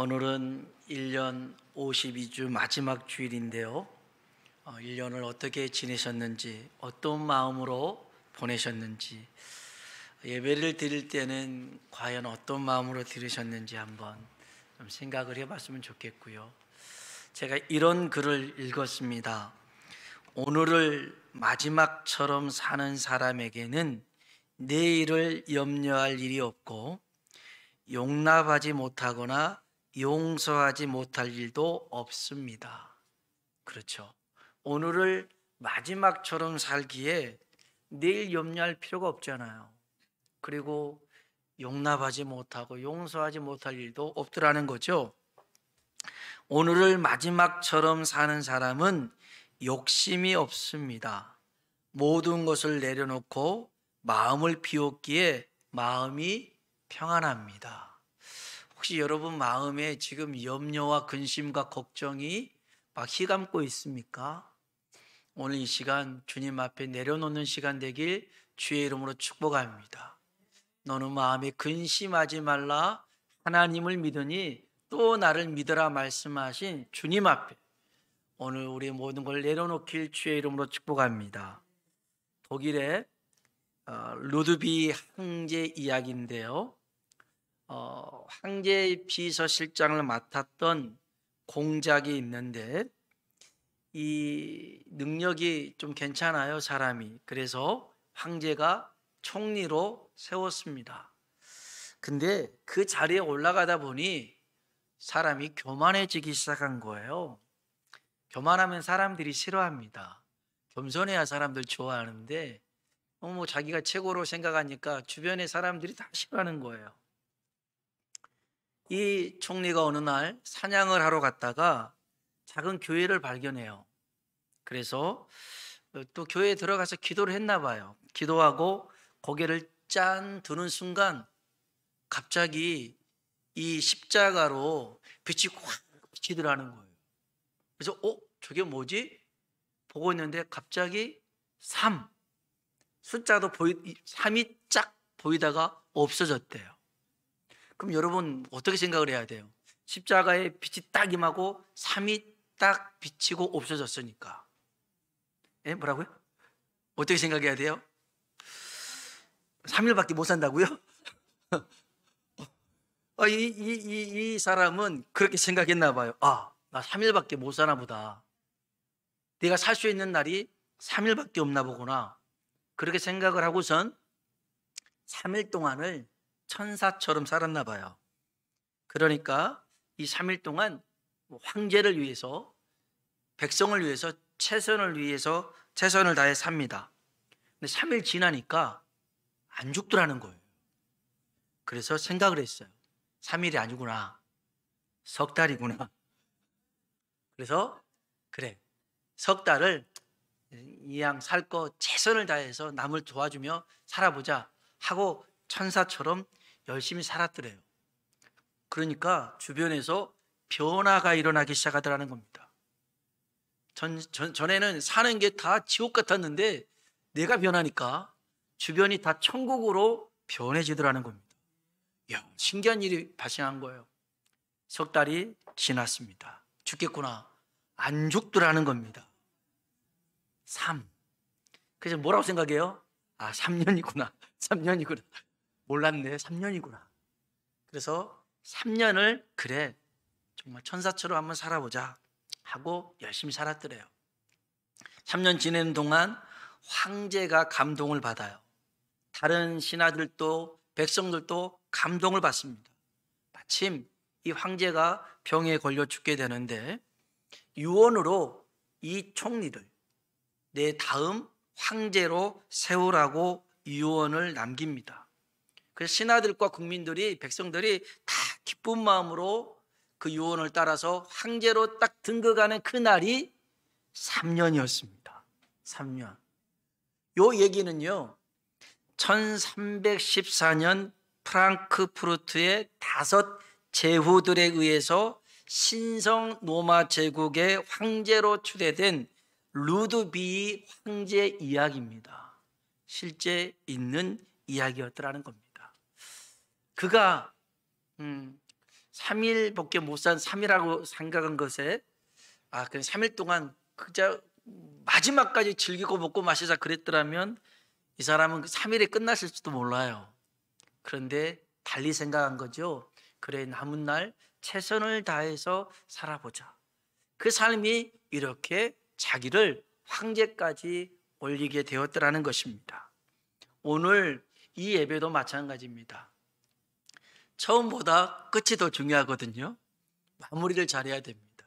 오늘은 1년 52주 마지막 주일인데요. 1년을 어떻게 지내셨는지, 어떤 마음으로 보내셨는지, 예배를 드릴 때는 과연 어떤 마음으로 들으셨는지 한번 좀 생각을 해봤으면 좋겠고요. 제가 이런 글을 읽었습니다. 오늘을 마지막처럼 사는 사람에게는 내일을 염려할 일이 없고 용납하지 못하거나 용서하지 못할 일도 없습니다. 그렇죠. 오늘을 마지막처럼 살기에 내일 염려할 필요가 없잖아요. 그리고 용납하지 못하고 용서하지 못할 일도 없더라는 거죠. 오늘을 마지막처럼 사는 사람은 욕심이 없습니다. 모든 것을 내려놓고 마음을 비웠기에 마음이 평안합니다. 혹시 여러분 마음에 지금 염려와 근심과 걱정이 막 휘감고 있습니까? 오늘 이 시간 주님 앞에 내려놓는 시간 되길 주의 이름으로 축복합니다. 너는 마음에 근심하지 말라, 하나님을 믿으니 또 나를 믿으라 말씀하신 주님 앞에 오늘 우리 모든 걸 내려놓길 주의 이름으로 축복합니다. 독일의 루드비 황제 이야기인데요. 황제 비서실장을 맡았던 공작이 있는데 이 능력이 좀 괜찮아요, 사람이. 그래서 황제가 총리로 세웠습니다. 근데 그 자리에 올라가다 보니 사람이 교만해지기 시작한 거예요. 교만하면 사람들이 싫어합니다. 겸손해야 사람들 좋아하는데 너무 자기가 최고로 생각하니까 주변의 사람들이 다 싫어하는 거예요. 이 총리가 어느 날 사냥을 하러 갔다가 작은 교회를 발견해요. 그래서 또 교회에 들어가서 기도를 했나 봐요. 기도하고 고개를 짠 드는 순간 갑자기 이 십자가로 빛이 확 비치더라는 거예요. 그래서 저게 뭐지? 보고 있는데 갑자기 3 숫자도 3이 쫙 보이다가 없어졌대요. 그럼 여러분 어떻게 생각을 해야 돼요? 십자가에 빛이 딱 임하고 3이 딱 비치고 없어졌으니까. 예? 뭐라고요? 어떻게 생각해야 돼요? 3일밖에 못 산다고요? 이 사람은 그렇게 생각했나 봐요. 나 3일밖에 못 사나 보다. 내가 살 수 있는 날이 3일밖에 없나 보구나. 그렇게 생각을 하고선 3일 동안을 천사처럼 살았나 봐요. 그러니까 이 3일 동안 황제를 위해서, 백성을 위해서, 최선을 다해 삽니다. 근데 3일 지나니까 안 죽더라는 거예요. 그래서 생각을 했어요. 3일이 아니구나. 석 달이구나. 그래서 그래, 석 달을 이왕 살 거 최선을 다해서 남을 도와주며 살아보자 하고 천사처럼 열심히 살았더래요. 그러니까 주변에서 변화가 일어나기 시작하더라는 겁니다. 전에는 사는 게 다 지옥 같았는데 내가 변하니까 주변이 다 천국으로 변해지더라는 겁니다. 이야, 신기한 일이 발생한 거예요. 석 달이 지났습니다. 죽겠구나. 안 죽더라는 겁니다. 3. 그래서 뭐라고 생각해요? 3년이구나. 3년이구나. 몰랐네. 3년이구나. 그래서 3년을 그래, 정말 천사처럼 한번 살아보자 하고 열심히 살았더래요. 3년 지내는 동안 황제가 감동을 받아요. 다른 신하들도 백성들도 감동을 받습니다. 마침 이 황제가 병에 걸려 죽게 되는데 유언으로 이 총리를 내 다음 황제로 세우라고 유언을 남깁니다. 그래서 신하들과 국민들이, 백성들이 다 기쁜 마음으로 그 유언을 따라서 황제로 딱 등극하는 그날이 3년이었습니다. 3년. 요 얘기는요, 1314년 프랑크푸르트의 5 제후들에 의해서 신성 로마 제국의 황제로 추대된 루드비 황제 이야기입니다. 실제 있는 이야기였더라는 겁니다. 그가 3일밖에 못 산 3일하고 생각한 것에 그냥 3일 동안 그저 마지막까지 즐기고 먹고 마시자 그랬더라면 이 사람은 그 3일에 끝났을지도 몰라요. 그런데 달리 생각한 거죠. 그래, 남은 날 최선을 다해서 살아보자. 그 삶이 이렇게 자기를 황제까지 올리게 되었더라는 것입니다. 오늘 이 예배도 마찬가지입니다. 처음보다 끝이 더 중요하거든요. 마무리를 잘해야 됩니다.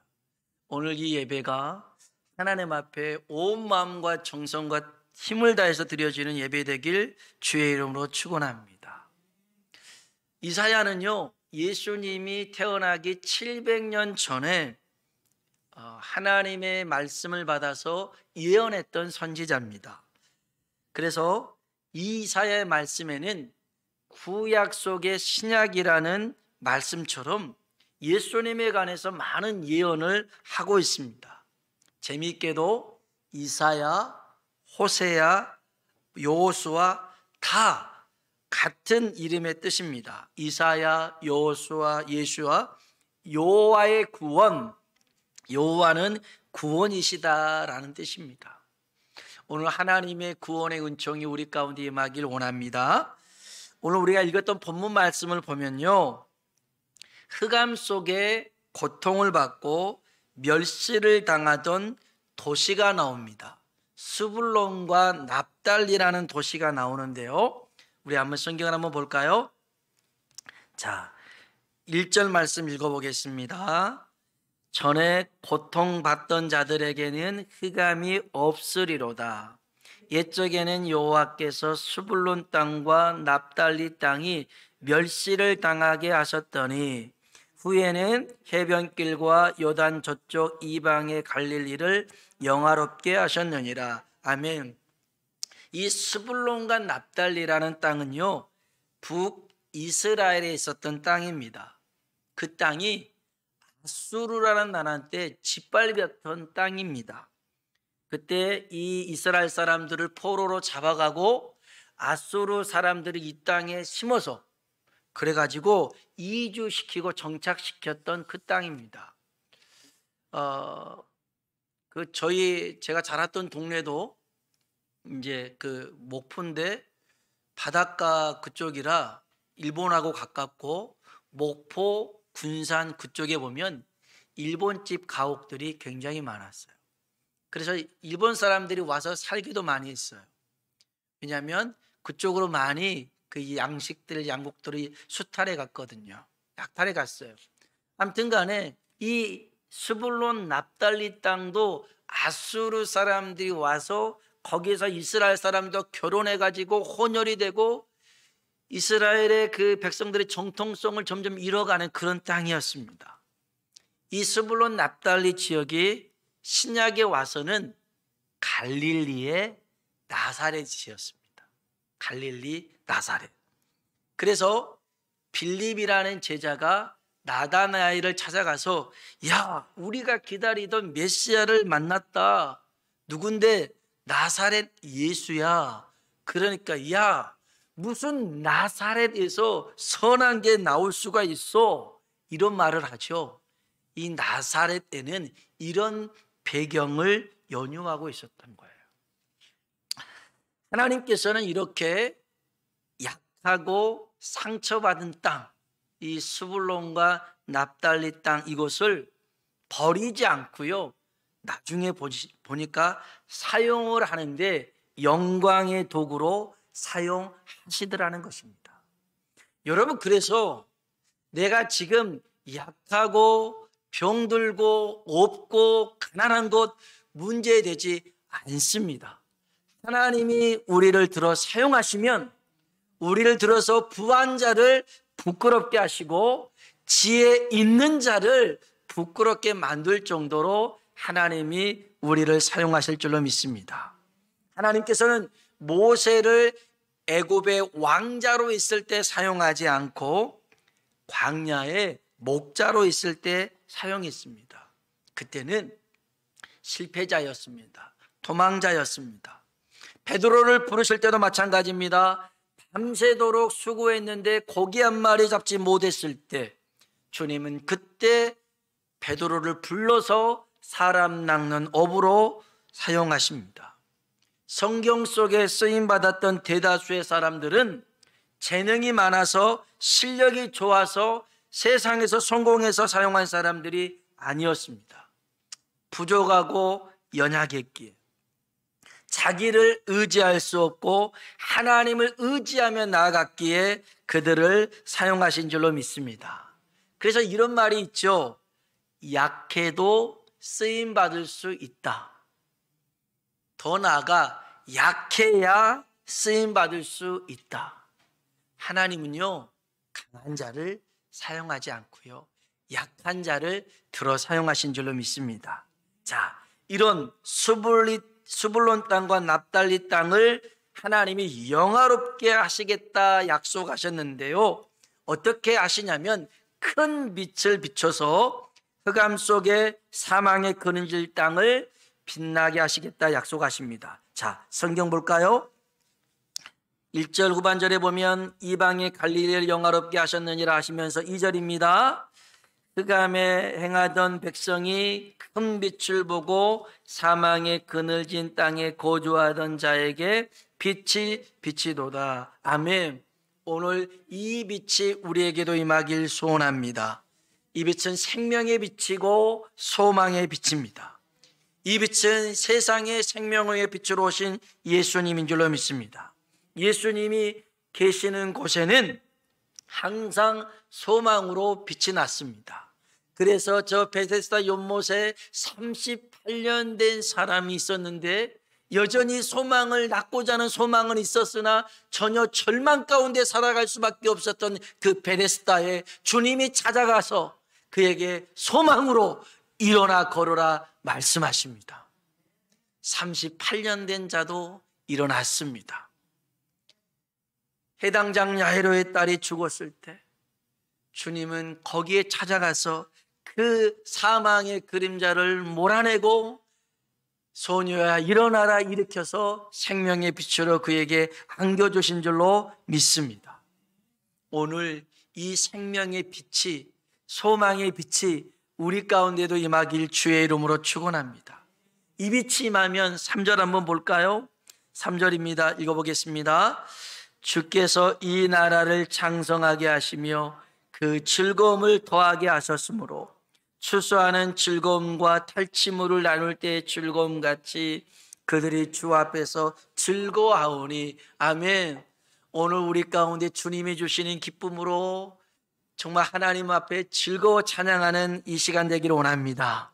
오늘 이 예배가 하나님 앞에 온 마음과 정성과 힘을 다해서 드려지는 예배 되길 주의 이름으로 축원합니다. 이사야는요, 예수님이 태어나기 700년 전에 하나님의 말씀을 받아서 예언했던 선지자입니다. 그래서 이 이사야의 말씀에는 구약 속의 신약이라는 말씀처럼 예수님에 관해서 많은 예언을 하고 있습니다. 재미있게도 이사야, 호세야, 여호수아 다 같은 이름의 뜻입니다. 이사야, 여호수아, 예수아, 여호와의 구원, 여호와는 구원이시다라는 뜻입니다. 오늘 하나님의 구원의 은총이 우리 가운데 임하길 원합니다. 오늘 우리가 읽었던 본문 말씀을 보면요, 흑암 속에 고통을 받고 멸시를 당하던 도시가 나옵니다. 스불론과 납달리라는 도시가 나오는데요, 우리 한번 성경을 한번 볼까요? 자, 1절 말씀 읽어보겠습니다. 전에 고통받던 자들에게는 흑암이 없으리로다. 옛적에는 여호와께서 스불론 땅과 납달리 땅이 멸시를 당하게 하셨더니 후에는 해변길과 요단 저쪽 이방의 갈릴리를 영화롭게 하셨느니라. 아멘. 이 스불론과 납달리라는 땅은요, 북이스라엘에 있었던 땅입니다. 그 땅이 아수르라는 나라한테 짓밟혔던 땅입니다. 그때 이 이스라엘 사람들을 포로로 잡아가고 아수르 사람들이 이 땅에 심어서 그래가지고 이주시키고 정착시켰던 그 땅입니다. 제가 자랐던 동네도 이제 그 목포인데 바닷가 그쪽이라 일본하고 가깝고, 목포, 군산 그쪽에 보면 일본집 가옥들이 굉장히 많았어요. 그래서 일본 사람들이 와서 살기도 많이 했어요. 왜냐하면 그쪽으로 많이 그 양식들, 양국들이 수탈해 갔거든요. 약탈해 갔어요. 아무튼 간에 이 스불론 납달리 땅도 아수르 사람들이 와서 거기서 이스라엘 사람도 결혼해 가지고 혼혈이 되고 이스라엘의 그 백성들의 정통성을 점점 잃어가는 그런 땅이었습니다. 이 스불론 납달리 지역이 신약에 와서는 갈릴리의 나사렛이었습니다. 갈릴리 나사렛. 그래서 빌립이라는 제자가 나다나엘을 찾아가서, 야, 우리가 기다리던 메시아를 만났다. 누군데? 나사렛 예수야. 그러니까, 야, 무슨 나사렛에서 선한 게 나올 수가 있어? 이런 말을 하죠. 이 나사렛에는 이런 배경을 연유하고 있었던 거예요. 하나님께서는 이렇게 약하고 상처받은 땅, 이 스불론과 납달리 땅, 이곳을 버리지 않고요, 나중에 보니까 사용을 하는데 영광의 도구로 사용하시더라는 것입니다. 여러분, 그래서 내가 지금 약하고 병들고 없고 가난한 것 문제되지 않습니다. 하나님이 우리를 들어 사용하시면 우리를 들어서 부한 자를 부끄럽게 하시고 지혜 있는 자를 부끄럽게 만들 정도로 하나님이 우리를 사용하실 줄로 믿습니다. 하나님께서는 모세를 애굽의 왕자로 있을 때 사용하지 않고 광야의 목자로 있을 때 사용했습니다. 그때는 실패자였습니다. 도망자였습니다. 베드로를 부르실 때도 마찬가지입니다. 밤새도록 수고했는데 고기 한 마리 잡지 못했을 때 주님은 그때 베드로를 불러서 사람 낚는 어부로 사용하십니다. 성경 속에 쓰임받았던 대다수의 사람들은 재능이 많아서 실력이 좋아서 세상에서 성공해서 사용한 사람들이 아니었습니다. 부족하고 연약했기에 자기를 의지할 수 없고 하나님을 의지하며 나아갔기에 그들을 사용하신 줄로 믿습니다. 그래서 이런 말이 있죠. 약해도 쓰임받을 수 있다. 더 나아가 약해야 쓰임받을 수 있다. 하나님은요, 강한 자를 사용하지 않고요, 약한 자를 들어 사용하신 줄로 믿습니다. 자, 이런 스불론 땅과 납달리 땅을 하나님이 영화롭게 하시겠다 약속하셨는데요, 어떻게 하시냐면 큰 빛을 비춰서 흑암 속에 사망의 그늘질 땅을 빛나게 하시겠다 약속하십니다. 자, 성경 볼까요? 1절 후반절에 보면 이방의 갈릴리를 영화롭게 하셨느니라 하시면서 2절입니다. 흑암에 행하던 백성이 큰 빛을 보고 사망의 그늘진 땅에 거주하던 자에게 빛이 비치도다. 아멘. 오늘 이 빛이 우리에게도 임하길 소원합니다. 이 빛은 생명의 빛이고 소망의 빛입니다. 이 빛은 세상의 생명의 빛으로 오신 예수님인 줄로 믿습니다. 예수님이 계시는 곳에는 항상 소망으로 빛이 났습니다. 그래서 저 베데스다 연못에 38년 된 사람이 있었는데 여전히 소망을 낳고자 하는 소망은 있었으나 전혀 절망 가운데 살아갈 수밖에 없었던 그 베데스다에 주님이 찾아가서 그에게 소망으로 일어나 걸어라 말씀하십니다. 38년 된 자도 일어났습니다. 해당장 야이로의 딸이 죽었을 때 주님은 거기에 찾아가서 그 사망의 그림자를 몰아내고 소녀야 일어나라 일으켜서 생명의 빛으로 그에게 안겨주신 줄로 믿습니다. 오늘 이 생명의 빛이, 소망의 빛이 우리 가운데도 임하길 주의 이름으로 축원합니다. 이 빛이 임하면 3절 한번 볼까요? 3절입니다. 읽어보겠습니다. 주께서 이 나라를 창성하게 하시며 그 즐거움을 더하게 하셨으므로 추수하는 즐거움과 탈취물을 나눌 때의 즐거움같이 그들이 주 앞에서 즐거워하오니. 아멘. 오늘 우리 가운데 주님이 주시는 기쁨으로 정말 하나님 앞에 즐거워 찬양하는 이 시간 되기를 원합니다.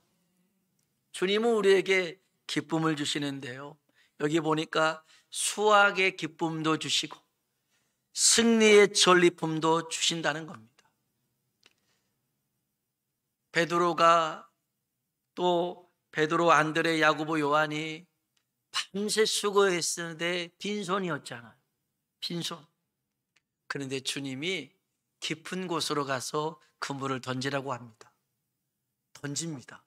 주님은 우리에게 기쁨을 주시는데요, 여기 보니까 수확의 기쁨도 주시고 승리의 전리품도 주신다는 겁니다. 베드로가 또 베드로, 안드레, 야고보, 요한이 밤새 수고했었는데 빈손이었잖아요. 빈손. 그런데 주님이 깊은 곳으로 가서 그물을 던지라고 합니다. 던집니다.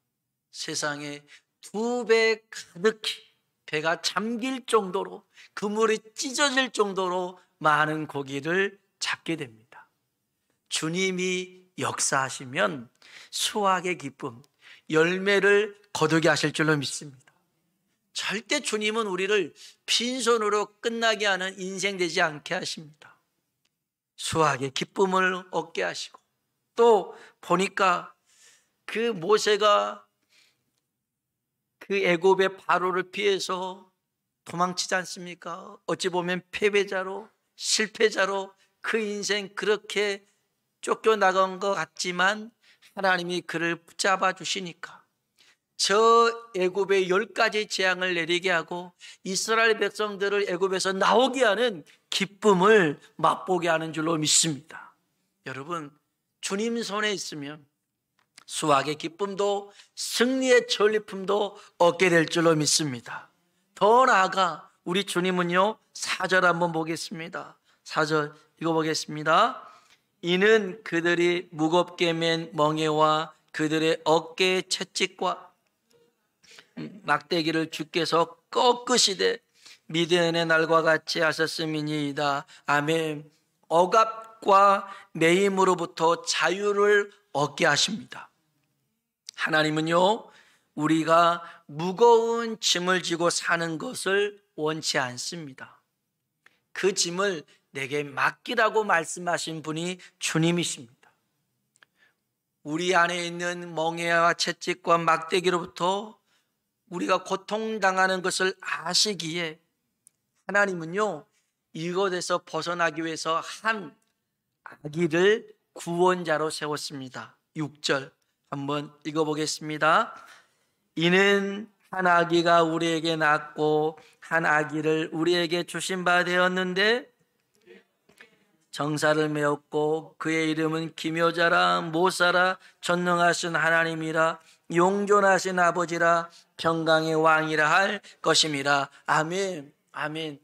세상에 2배 가득히 배가 잠길 정도로, 그물이 찢어질 정도로 많은 고기를 잡게 됩니다. 주님이 역사하시면 수확의 기쁨, 열매를 거두게 하실 줄로 믿습니다. 절대 주님은 우리를 빈손으로 끝나게 하는 인생 되지 않게 하십니다. 수확의 기쁨을 얻게 하시고, 또 보니까 그 모세가 그 애굽의 바로를 피해서 도망치지 않습니까? 어찌 보면 패배자로, 실패자로 그 인생 그렇게 쫓겨나간 것 같지만 하나님이 그를 붙잡아 주시니까 저 애굽의 10가지 재앙을 내리게 하고 이스라엘 백성들을 애굽에서 나오게 하는 기쁨을 맛보게 하는 줄로 믿습니다. 여러분, 주님 손에 있으면 수확의 기쁨도 승리의 전리품도 얻게 될 줄로 믿습니다. 더 나아가 우리 주님은요, 4절 한번 보겠습니다. 4절 읽어보겠습니다. 이는 그들이 무겁게 맨 멍에와 그들의 어깨의 채찍과 막대기를 주께서 꺾으시되 미디안의 날과 같이 하셨음이니이다. 아멘. 억압과 매임으로부터 자유를 얻게 하십니다. 하나님은요, 우리가 무거운 짐을 지고 사는 것을 원치 않습니다. 그 짐을 내게 맡기라고 말씀하신 분이 주님이십니다. 우리 안에 있는 멍에와 채찍과 막대기로부터 우리가 고통당하는 것을 아시기에 하나님은요, 이것에서 벗어나기 위해서 한 아기를 구원자로 세웠습니다. 6절 한번 읽어보겠습니다. 이는 한 아기가 우리에게 낳고 한 아기를 우리에게 주신 바 되었는데 정사를 메었고 그의 이름은 기묘자라 모사라 전능하신 하나님이라 용존하신 아버지라 평강의 왕이라 할 것임이라. 아멘. 아멘.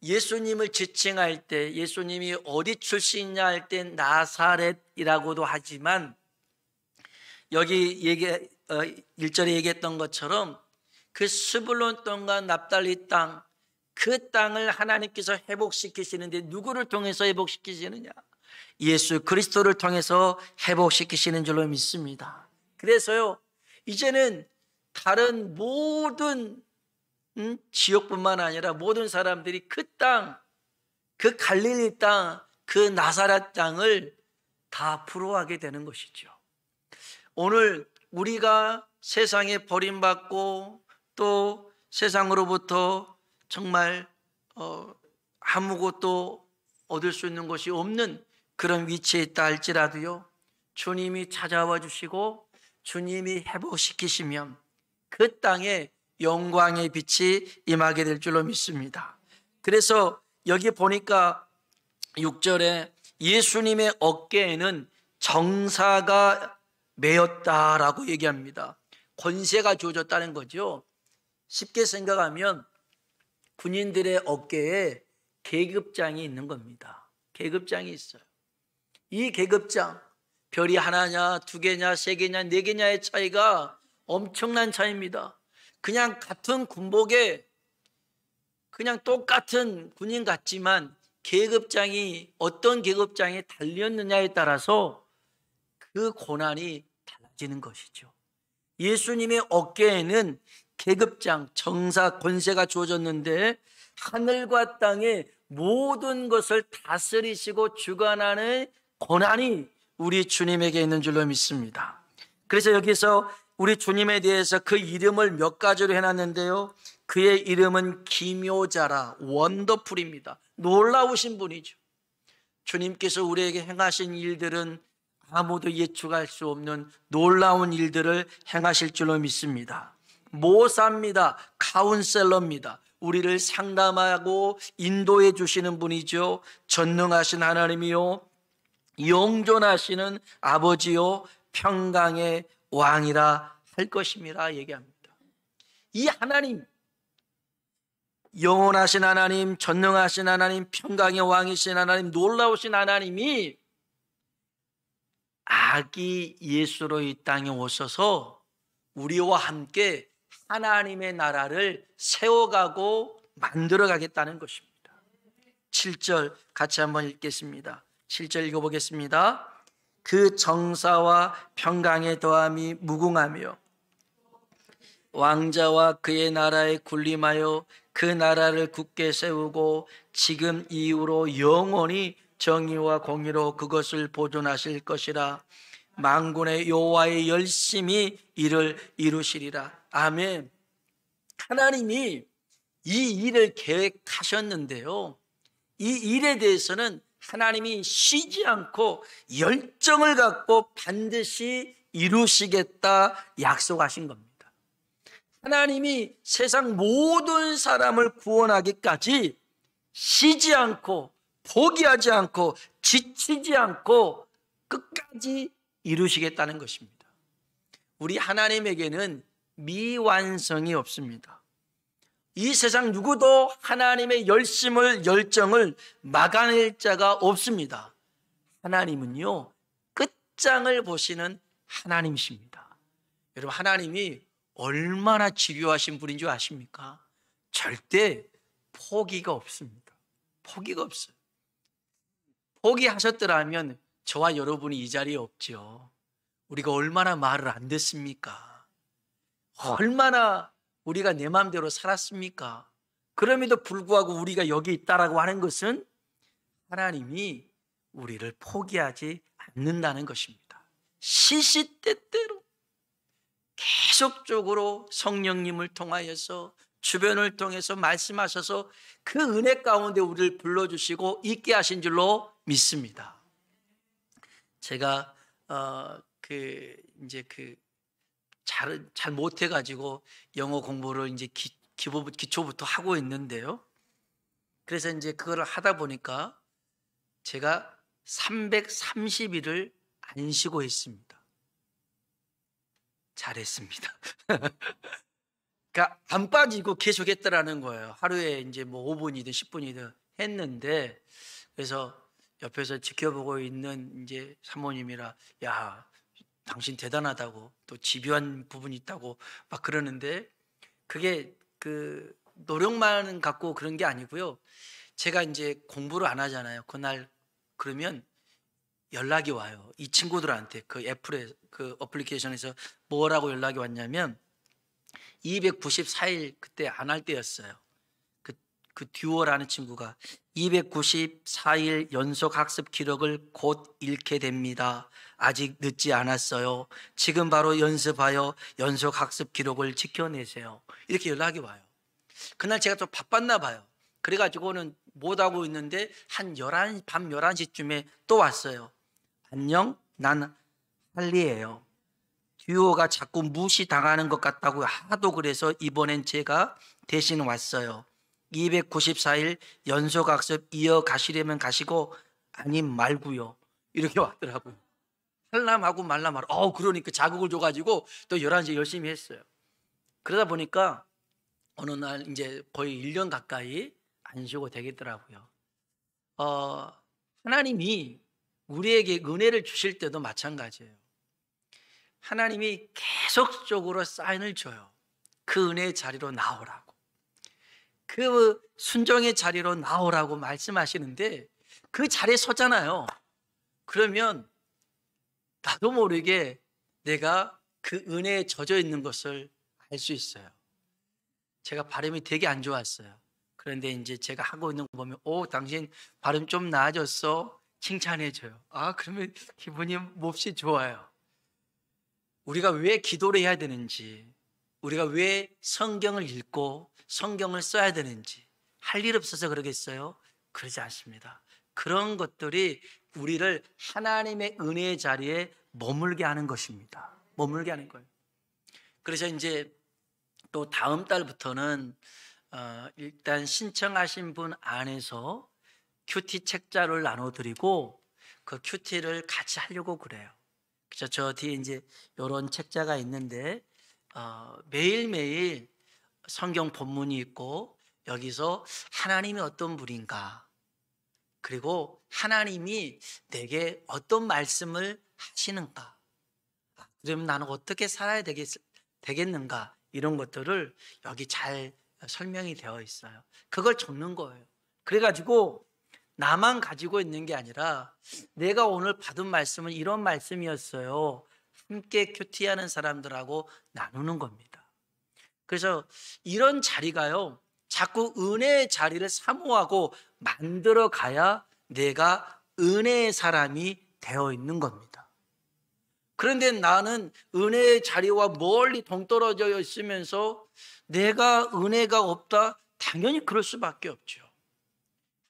예수님을 지칭할 때 예수님이 어디 출신이냐 할 때 나사렛이라고도 하지만 여기 1절에 얘기했던 것처럼 그 스불론 땅과 납달리 땅, 그 땅을 하나님께서 회복시키시는데 누구를 통해서 회복시키시느냐? 예수 그리스도를 통해서 회복시키시는 줄로 믿습니다. 그래서요, 이제는 다른 모든 지역뿐만 아니라 모든 사람들이 그 땅, 그 갈릴리 땅, 그 나사렛 땅을 다 부러워하게 되는 것이죠. 오늘 우리가 세상에 버림받고 또 세상으로부터 정말 아무것도 얻을 수 있는 것이 없는 그런 위치에 있다 할지라도요, 주님이 찾아와 주시고 주님이 회복시키시면 그 땅에 영광의 빛이 임하게 될 줄로 믿습니다. 그래서 여기 보니까 6절에 예수님의 어깨에는 정사가 매였다라고 얘기합니다. 권세가 주어졌다는 거죠. 쉽게 생각하면 군인들의 어깨에 계급장이 있는 겁니다. 계급장이 있어요. 이 계급장, 별이 하나냐, 두 개냐, 세 개냐, 네 개냐의 차이가 엄청난 차이입니다. 그냥 같은 군복에 그냥 똑같은 군인 같지만 계급장이 어떤 계급장에 달렸느냐에 따라서 그 고난이 달라지는 것이죠. 예수님의 어깨에는 계급장, 정사, 권세가 주어졌는데 하늘과 땅의 모든 것을 다스리시고 주관하는 권한이 우리 주님에게 있는 줄로 믿습니다. 그래서 여기서 우리 주님에 대해서 그 이름을 몇 가지로 해놨는데요, 그의 이름은 기묘자라, 원더풀입니다. 놀라우신 분이죠. 주님께서 우리에게 행하신 일들은 아무도 예측할 수 없는 놀라운 일들을 행하실 줄로 믿습니다. 모사입니다. 카운셀러입니다. 우리를 상담하고 인도해 주시는 분이죠. 전능하신 하나님이요, 영존하시는 아버지요, 평강의 왕이라 할 것임이라 얘기합니다. 이 하나님, 영원하신 하나님, 전능하신 하나님, 평강의 왕이신 하나님, 놀라우신 하나님이 아기 예수로 이 땅에 오셔서 우리와 함께 하나님의 나라를 세워가고 만들어가겠다는 것입니다. 7절 같이 한번 읽겠습니다. 7절 읽어보겠습니다. 그 정사와 평강의 더함이 무궁하며 왕자와 그의 나라에 군림하여 그 나라를 굳게 세우고 지금 이후로 영원히 정의와 공의로 그것을 보존하실 것이라. 만군의 여호와의 열심히 이를 이루시리라. 아멘. 하나님이 이 일을 계획하셨는데요, 이 일에 대해서는 하나님이 쉬지 않고 열정을 갖고 반드시 이루시겠다 약속하신 겁니다. 하나님이 세상 모든 사람을 구원하기까지 쉬지 않고 포기하지 않고 지치지 않고 끝까지 이루시겠다는 것입니다. 우리 하나님에게는 미완성이 없습니다. 이 세상 누구도 하나님의 열정을 막아낼 자가 없습니다. 하나님은요, 끝장을 보시는 하나님이십니다. 여러분, 하나님이 얼마나 집요하신 분인 줄 아십니까? 절대 포기가 없습니다. 포기가 없어요. 포기하셨더라면 저와 여러분이 이 자리에 없죠. 우리가 얼마나 말을 안 듣습니까? 얼마나 우리가 내 마음대로 살았습니까? 그럼에도 불구하고 우리가 여기 있다라고 하는 것은 하나님이 우리를 포기하지 않는다는 것입니다. 시시때때로 계속적으로 성령님을 통하여서 주변을 통해서 말씀하셔서 그 은혜 가운데 우리를 불러주시고 있게 하신 줄로 믿습니다. 제가 잘 못해가지고 영어 공부를 이제 기초부터 하고 있는데요. 그래서 이제 그걸 하다 보니까 제가 330일을 안 쉬고 했습니다. 잘했습니다. 그러니까 안 빠지고 계속 했더라는 거예요. 하루에 이제 뭐 5분이든 10분이든 했는데, 그래서 옆에서 지켜보고 있는 이제 사모님이라, 야, 당신 대단하다고, 또 집요한 부분이 있다고 막 그러는데, 그게 그 노력만 갖고 그런 게 아니고요. 제가 이제 공부를 안 하잖아요. 그날 그러면 연락이 와요. 이 친구들한테 그 애플에 그 어플리케이션에서 뭐라고 연락이 왔냐면 294일 그때 안 할 때였어요. 그 듀오라는 친구가 294일 연속 학습 기록을 곧 잃게 됩니다. 아직 늦지 않았어요. 지금 바로 연습하여 연속 학습 기록을 지켜내세요. 이렇게 연락이 와요. 그날 제가 좀 바빴나 봐요. 그래가지고는 못하고 있는데 밤 11시쯤에 또 왔어요. 안녕, 난 할리예요. 듀오가 자꾸 무시당하는 것 같다고 하도 그래서 이번엔 제가 대신 왔어요. 294일 연속학습 이어가시려면 가시고 아님 말고요. 이렇게 왔더라고요. 할람하고 말람 하러. 그러니까 자극을 줘가지고 또 11시에 열심히 했어요. 그러다 보니까 어느 날 이제 거의 1년 가까이 안 쉬고 되겠더라고요. 하나님이 우리에게 은혜를 주실 때도 마찬가지예요. 하나님이 계속적으로 사인을 줘요. 그 은혜의 자리로 나오라고. 그 순종의 자리로 나오라고 말씀하시는데 그 자리에 서잖아요. 그러면 나도 모르게 내가 그 은혜에 젖어 있는 것을 알 수 있어요. 제가 발음이 되게 안 좋았어요. 그런데 이제 제가 하고 있는 거 보면 당신 발음 좀 나아졌어? 칭찬해줘요. 그러면 기분이 몹시 좋아요. 우리가 왜 기도를 해야 되는지, 우리가 왜 성경을 읽고 성경을 써야 되는지, 할 일 없어서 그러겠어요? 그러지 않습니다. 그런 것들이 우리를 하나님의 은혜의 자리에 머물게 하는 것입니다. 머물게 하는 거예요. 그래서 이제 또 다음 달부터는 일단 신청하신 분 안에서 큐티 책자를 나눠드리고 그 큐티를 같이 하려고 그래요. 그래서 저 뒤에 이제 이런 책자가 있는데 매일매일 성경 본문이 있고 여기서 하나님이 어떤 분인가, 그리고 하나님이 내게 어떤 말씀을 하시는가, 그러면 나는 어떻게 살아야 되겠는가, 이런 것들을 여기 잘 설명이 되어 있어요. 그걸 적는 거예요. 그래가지고 나만 가지고 있는 게 아니라 내가 오늘 받은 말씀은 이런 말씀이었어요. 함께 큐티하는 사람들하고 나누는 겁니다. 그래서 이런 자리가요, 자꾸 은혜의 자리를 사모하고 만들어 가야 내가 은혜의 사람이 되어 있는 겁니다. 그런데 나는 은혜의 자리와 멀리 동떨어져 있으면서 내가 은혜가 없다? 당연히 그럴 수밖에 없죠.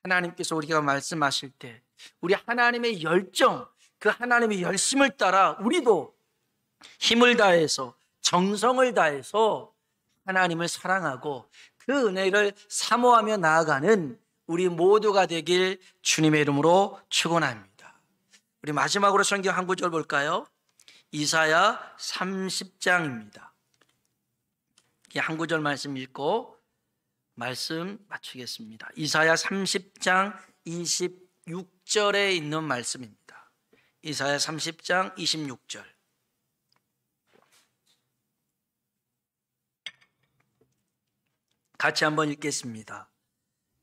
하나님께서 우리가 말씀하실 때 우리 하나님의 열정, 그 하나님의 열심을 따라 우리도 힘을 다해서 정성을 다해서 하나님을 사랑하고 그 은혜를 사모하며 나아가는 우리 모두가 되길 주님의 이름으로 축원합니다. 우리 마지막으로 성경 한 구절 볼까요? 이사야 30장입니다. 한 구절 말씀 읽고 말씀 마치겠습니다. 이사야 30장 26절에 있는 말씀입니다. 이사야 30장 26절. 같이 한번 읽겠습니다.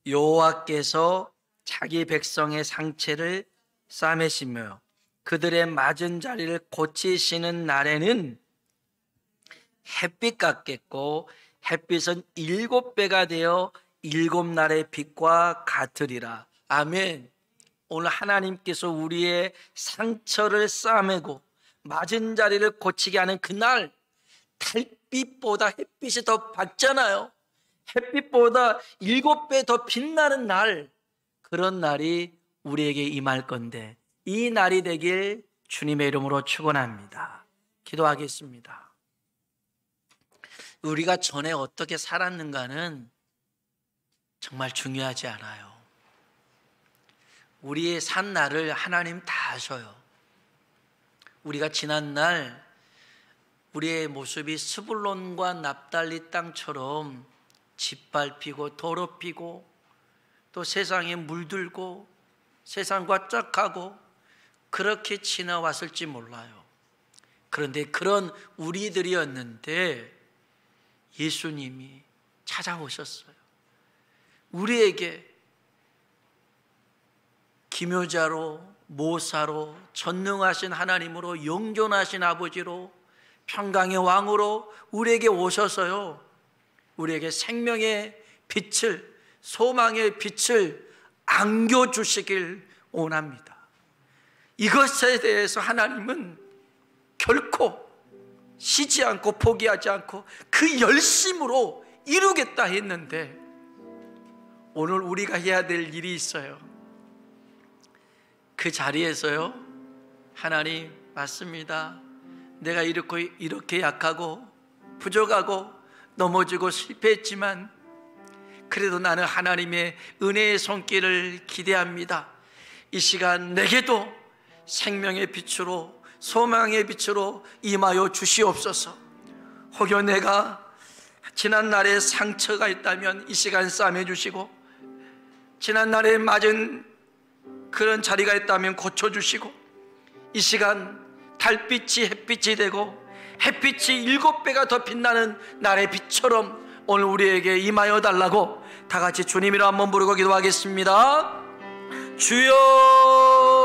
여호와께서 자기 백성의 상체를 싸매시며 그들의 맞은 자리를 고치시는 날에는 햇빛 같겠고 햇빛은 7배가 되어 7날의 빛과 같으리라. 아멘. 오늘 하나님께서 우리의 상처를 싸매고 맞은 자리를 고치게 하는 그날, 달빛보다 햇빛이 더 밝잖아요. 햇빛보다 7배 더 빛나는 날, 그런 날이 우리에게 임할 건데 이 날이 되길 주님의 이름으로 축원합니다. 기도하겠습니다. 우리가 전에 어떻게 살았는가는 정말 중요하지 않아요. 우리의 산 날을 하나님 다 아셔요. 우리가 지난 날 우리의 모습이 스불론과 납달리 땅처럼 짓밟히고 더럽히고 또 세상에 물들고 세상과 짝하고 그렇게 지나왔을지 몰라요. 그런데 그런 우리들이었는데 예수님이 찾아오셨어요. 우리에게 기묘자로, 모사로, 전능하신 하나님으로, 영존하신 아버지로, 평강의 왕으로 우리에게 오셔서요, 우리에게 생명의 빛을, 소망의 빛을 안겨주시길 원합니다. 이것에 대해서 하나님은 결코 쉬지 않고 포기하지 않고 그 열심으로 이루겠다 했는데 오늘 우리가 해야 될 일이 있어요. 그 자리에서요, 하나님 맞습니다. 내가 이렇게 약하고 부족하고 넘어지고 실패했지만 그래도 나는 하나님의 은혜의 손길을 기대합니다. 이 시간 내게도 생명의 빛으로, 소망의 빛으로 임하여 주시옵소서. 혹여 내가 지난날에 상처가 있다면 이 시간 싸매 주시고, 지난날에 맞은 그런 자리가 있다면 고쳐주시고, 이 시간 달빛이 햇빛이 되고 햇빛이 7배가 더 빛나는 날의 빛처럼 오늘 우리에게 임하여 달라고 다 같이 주님 이름 한번 부르고 기도하겠습니다. 주여